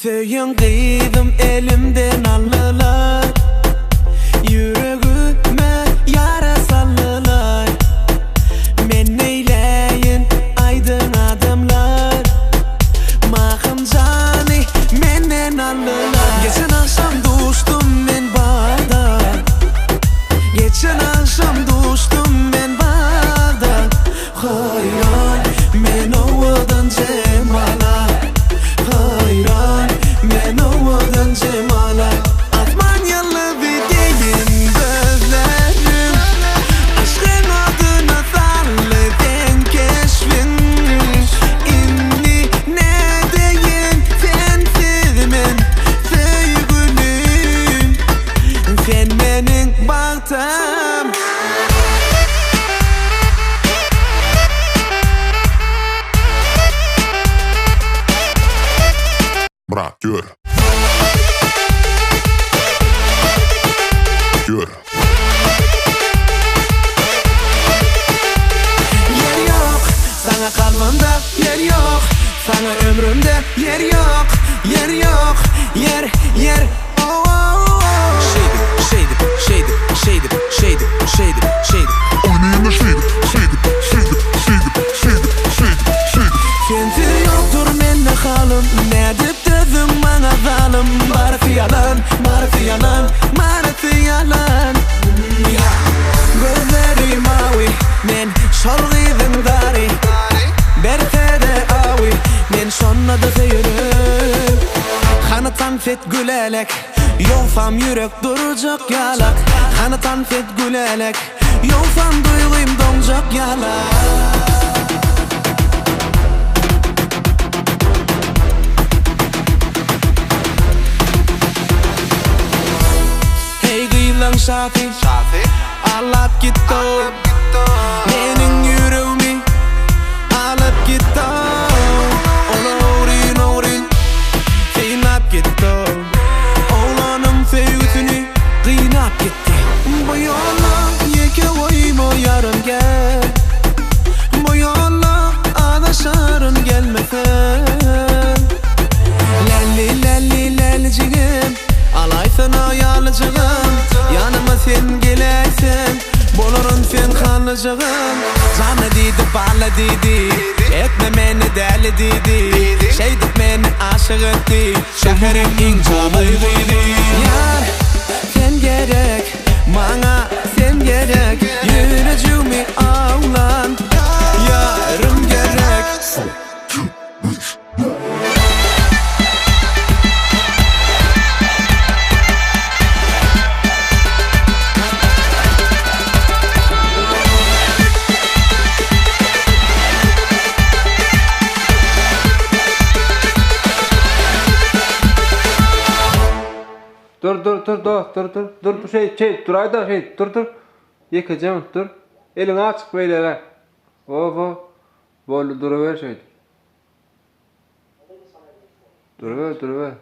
Söyün kıydım elimden allılar, yüreğime yara sallılar. Men neyleyin aydın adamlar, mahım cani menden allılar. Geçen akşam dostum men barda, geçen akşam dostum men barda. Hayran men ovadan cemala, hayran men ovadan cemala. Atmanyalı bir deyin gözlerim, aşkın adına salleden keşfin. İnni ne deyin sensiz men sevgülüm, sen benim bağtam. Bırak gör. Gör. Yer yok sana kalbimde, yer yok sana ömrümde, yer yok, yer yok, yer. Oh, oh, oh. Şeydi. Oynayın da şeydi. Sensiz yoktur mende halim, ne dip dedim bana zalim. Barısı yalan, barısı yalan. Gözlerim mavi, men şalgıdım dari. Berse de avi, men sonnadı seyirip. Kanıtan fet gülelek, yolsam yürek duracak yalak. Kanıtan fet gülelek, yolsam duygum donacak yalak. Safi, alıp gitti o. Benim yüreğimi alıp gitti o. Oğlan kıynap gitti o. Oğlanın sevgisini kıynap gitti. Bu yolla yeke oyma yarın gel, bu yolla adaşarın gelmesen. Lellicigim, alaysın ayarlıcığım. Yanıma sen geleysen, bolurun sen kanlıcığım. Canı dedi, balla dedi, etme beni deli dedi. Şeydik beni aşık etti, şehrin incalıydı. Yar, sen gerek, bana sen gerek. Yüreğimi ağlan, yarım gerek. Dur bu şey duray da dur yıkacağım dur elini açık böyle böyle duruver şey duruver